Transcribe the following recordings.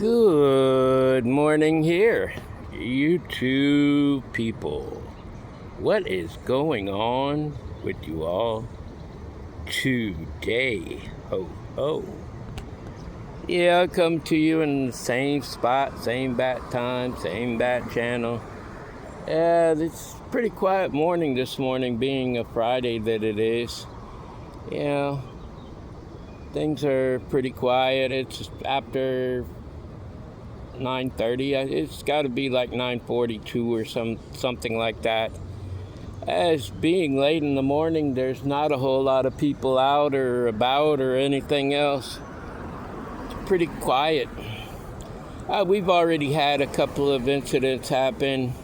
Good morning here, you two people. What is going on with you all today? Oh. Yeah, I come to you in the same spot, same bat time, same bat channel. It's a pretty quiet morning this morning, being a Friday that it is. Yeah, things are pretty quiet. It's after 9:30. It's got to be like 9:42 or something like that. As being late in the morning, there's not a whole lot of people out or about or anything else. It's pretty quiet. We've already had a couple of incidents happen.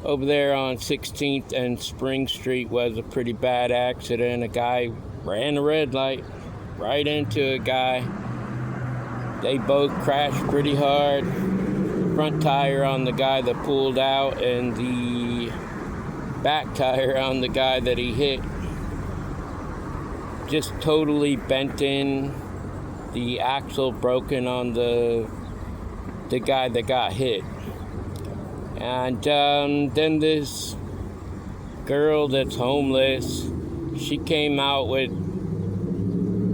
Over there on 16th and Spring Street was a pretty bad accident. A guy ran a red light right into a guy. They both crashed pretty hard. Front tire on the guy that pulled out and the back tire on the guy that he hit just totally bent in. The axle broken on the guy that got hit. And then this girl that's homeless, she came out with,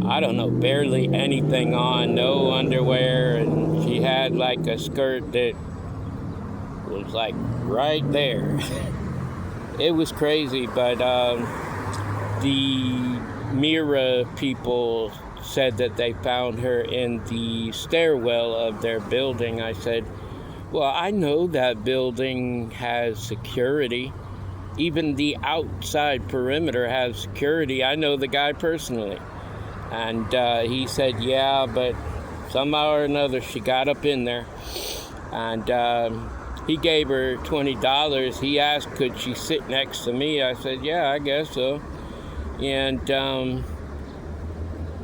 I don't know, barely anything on, no underwear, and she had like a skirt that was like right there. It was crazy, but the Mira people said that they found her in the stairwell of their building. I said, well, I know that building has security. Even the outside perimeter has security. I know the guy personally. And he said, yeah, but somehow or another she got up in there. And he gave her $20. He asked, could she sit next to me? I said, yeah, I guess so. And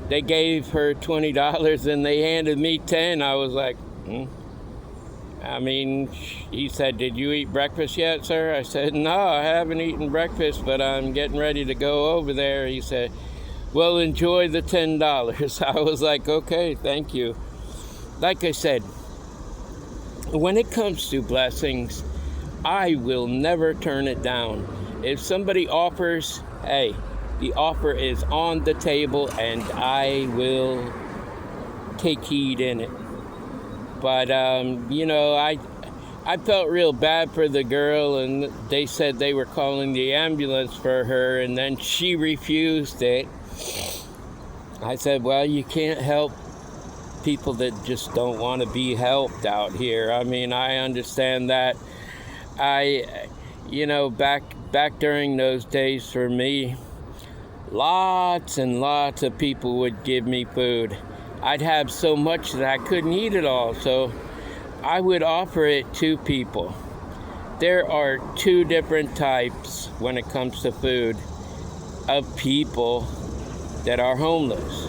they gave her $20 and they handed me 10. I was like, I mean, he said, did you eat breakfast yet, sir? I said, no, I haven't eaten breakfast, but I'm getting ready to go over there. He said, well, enjoy the $10. I was like, okay, thank you. Like I said, when it comes to blessings, I will never turn it down. If somebody offers, hey, the offer is on the table and I will take heed in it. But, I felt real bad for the girl, and they said they were calling the ambulance for her, and then she refused it. I said, well, you can't help people that just don't want to be helped out here. I mean, I understand that. Back during those days for me, lots and lots of people would give me food. I'd have so much that I couldn't eat it all, so I would offer it to people. There are two different types when it comes to food of people that are homeless.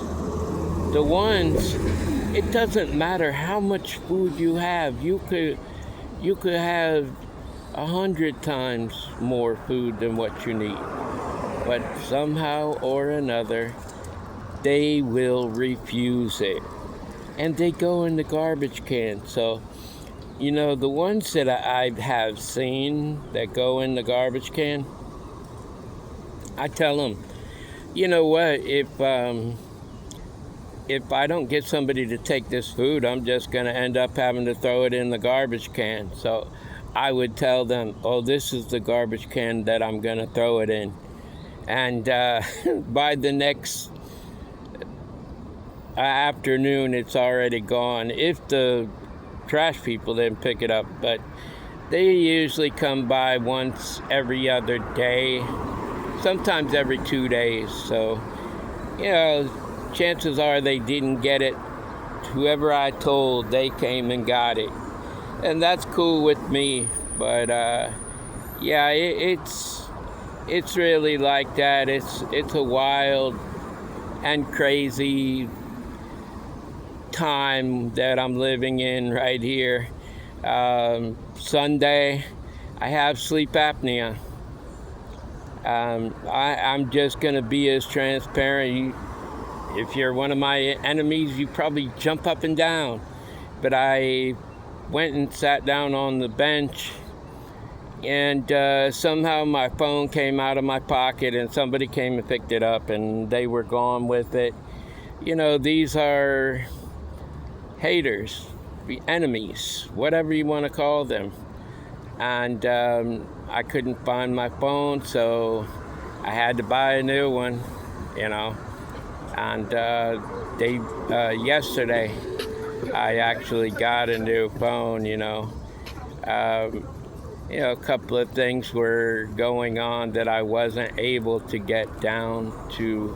The ones, it doesn't matter how much food you have. You could have 100 times more food than what you need. But somehow or another, they will refuse it. And they go in the garbage can. So, the ones that I have seen that go in the garbage can, I tell them, you know what, if I don't get somebody to take this food, I'm just going to end up having to throw it in the garbage can. So I would tell them, oh, this is the garbage can that I'm going to throw it in. And by the next afternoon, it's already gone, if the trash people didn't pick it up. But they usually come by once every other day, sometimes every 2 days. So, chances are they didn't get it. Whoever I told, they came and got it. And that's cool with me. But, it's really like that. It's a wild and crazy time that I'm living in right here. Sunday, I have sleep apnea. I'm just going to be as transparent. If you're one of my enemies, you probably jump up and down. but I went and sat down on the bench, and somehow my phone came out of my pocket, and somebody came and picked it up, and they were gone with it. You know, these are haters, enemies, whatever you want to call them. And I couldn't find my phone, so I had to buy a new one, you know. And yesterday, I actually got a new phone, you know. A couple of things were going on that I wasn't able to get down to,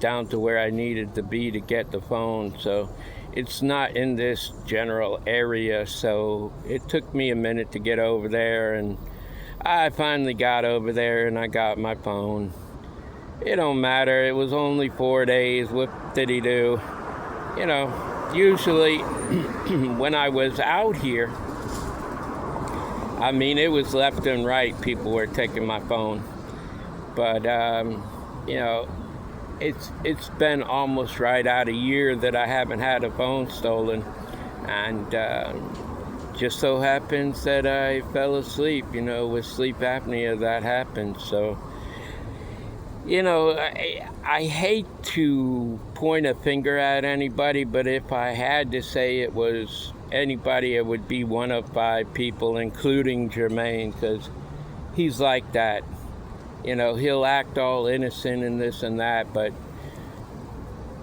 down to where I needed to be to get the phone. So it's not in this general area, so it took me a minute to get over there, and I finally got over there and I got my phone. It don't matter, it was only 4 days. What did he do? You know, usually when I was out here, I mean, it was left and right, people were taking my phone. But, it's been almost right out a year that I haven't had a phone stolen. And just so happens that I fell asleep, with sleep apnea, that happened. So, I hate to point a finger at anybody, but if I had to say it was anybody, it would be one of 5 people, including Jermaine, because he's like that. He'll act all innocent and this and that, but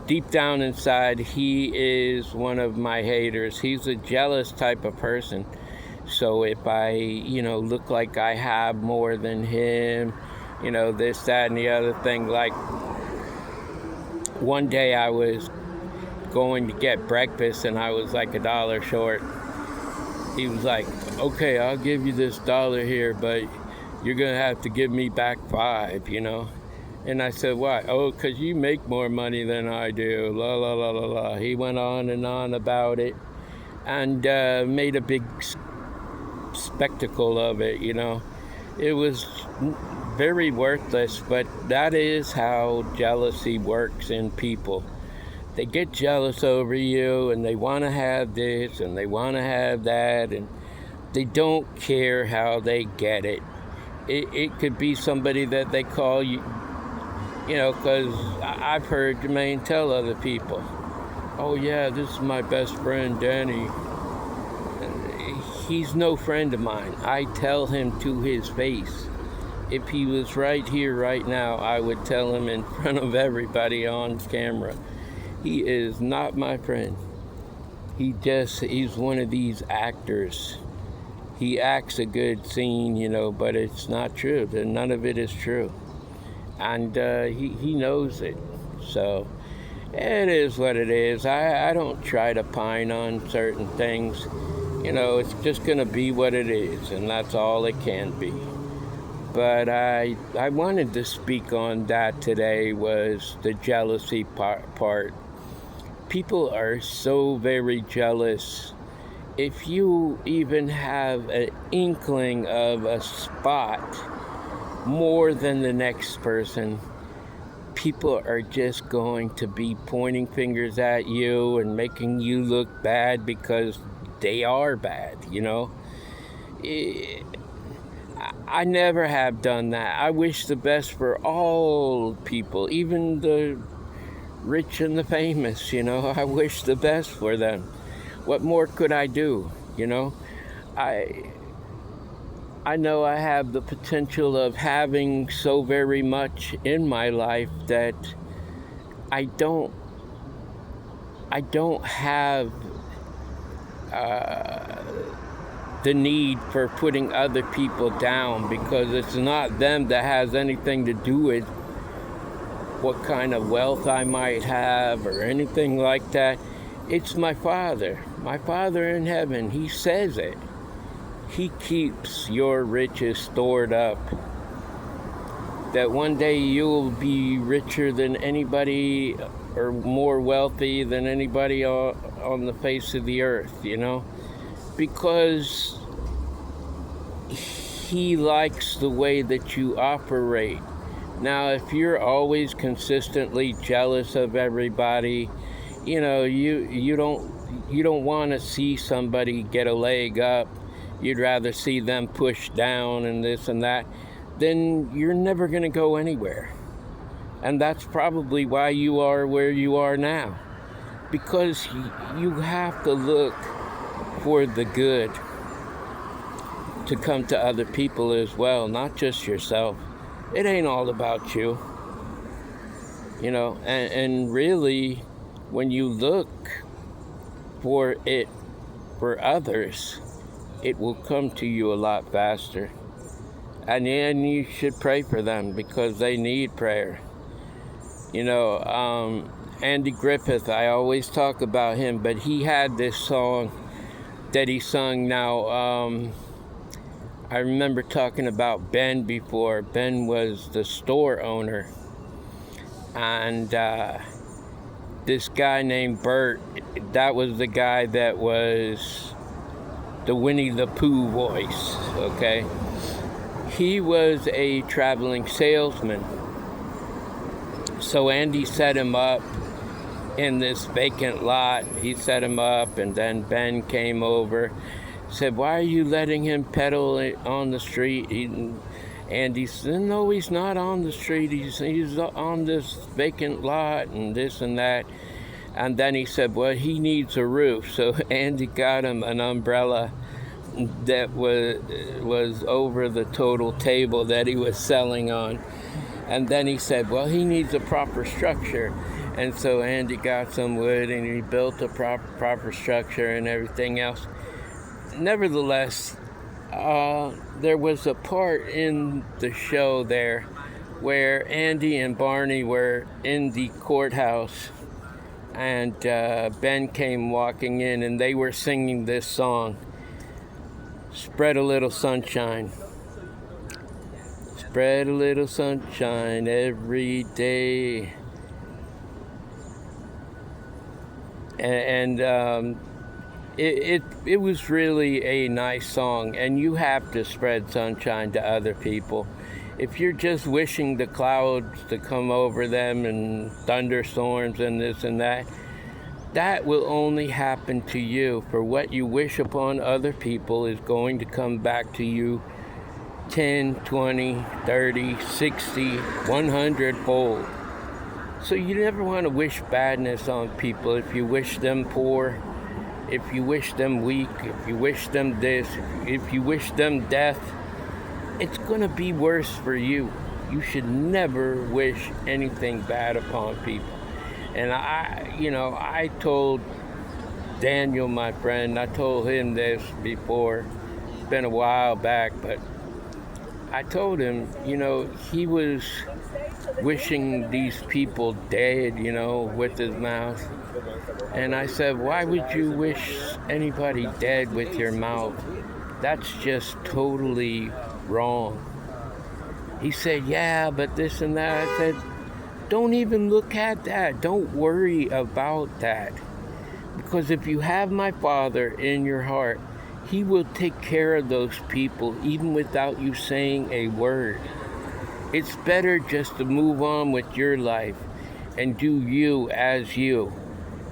deep down inside, he is one of my haters. He's a jealous type of person. So if I, look like I have more than him, this, that, and the other thing, like one day I was going to get breakfast and I was like $1 short. He was like, okay, I'll give you this $1 here, but you're gonna have to give me back $5, And I said, why? Oh, because you make more money than I do, la la la la la. He went on and on about it and made a big spectacle of it. It was very worthless, but that is how jealousy works in people. They get jealous over you, and they want to have this, and they want to have that, and they don't care how they get it. It could be somebody that they call you, because I've heard Jermaine tell other people, oh yeah, this is my best friend, Danny. He's no friend of mine. I tell him to his face. If he was right here, right now, I would tell him in front of everybody on camera. He is not my friend. He's one of these actors. He acts a good scene, but it's not true. None of it is true. And he knows it. So it is what it is. I don't try to pine on certain things. It's just going to be what it is, and that's all it can be. But I wanted to speak on that today, was the jealousy part. People are so very jealous. If you even have an inkling of a spot more than the next person, people are just going to be pointing fingers at you and making you look bad because they are bad, I never have done that. I wish the best for all people, even the rich and the famous, I wish the best for them. What more could I do, I know I have the potential of having so very much in my life that I don't have the need for putting other people down, because it's not them that has anything to do with what kind of wealth I might have or anything like that. It's my Father in heaven. He says it. He keeps your riches stored up, that one day you'll be richer than anybody or more wealthy than anybody on the face of the earth, because He likes the way that you operate. Now, if you're always consistently jealous of everybody, You don't want to see somebody get a leg up. You'd rather see them pushed down and this and that. Then you're never going to go anywhere. And that's probably why you are where you are now. Because you have to look for the good to come to other people as well, not just yourself. It ain't all about you. And really, when you look for it for others, it will come to you a lot faster. And then you should pray for them because they need prayer. Andy Griffith, I always talk about him, but he had this song that he sung. Now, I remember talking about Ben before. Ben was the store owner. And this guy named Bert, that was the guy that was the Winnie the Pooh voice, okay? He was a traveling salesman. So Andy set him up in this vacant lot. He set him up, and then Ben came over, said, "Why are you letting him pedal on the street?" Andy said, "No, he's not on the street. He's on this vacant lot and this and that." And then he said, "Well, he needs a roof." So Andy got him an umbrella that was over the total table that he was selling on. And then he said, "Well, he needs a proper structure." And so Andy got some wood and he built a proper structure and everything else. Nevertheless, there was a part in the show there where Andy and Barney were in the courthouse, and Ben came walking in, and they were singing this song, "Spread a Little Sunshine. Spread a little sunshine every day." And it was really a nice song, and you have to spread sunshine to other people. If you're just wishing the clouds to come over them and thunderstorms and this and that, that will only happen to you. For what you wish upon other people is going to come back to you 10, 20, 30, 60, 100 fold. So you never want to wish badness on people. If you wish them poor, if you wish them weak, if you wish them this, if you wish them death, it's going to be worse for you. You should never wish anything bad upon people. And I told Daniel, my friend, I told him this before. It's been a while back, but I told him, he was wishing these people dead, with his mouth. And I said, "Why would you wish anybody dead with your mouth? That's just totally wrong." He said, "Yeah, but this and that." I said, "Don't even look at that. Don't worry about that. Because if you have my Father in your heart, He will take care of those people even without you saying a word. It's better just to move on with your life and do you as you.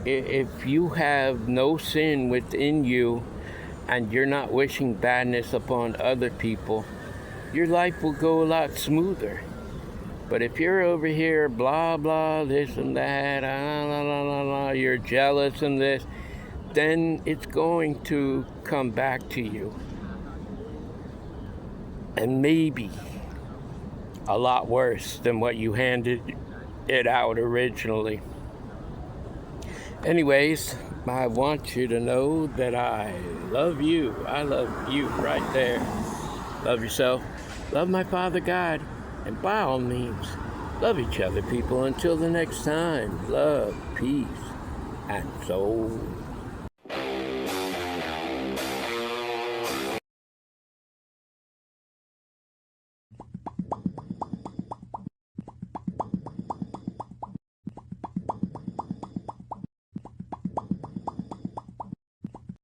If you have no sin within you and you're not wishing badness upon other people, your life will go a lot smoother. But if you're over here, blah, blah, this and that, la, la, la, la, you're jealous and this, then it's going to come back to you. And maybe a lot worse than what you handed it out originally. Anyways, I want you to know that I love you. I love you right there. Love yourself. Love my Father God. And by all means, love each other, people. Until the next time, love, peace, and soul.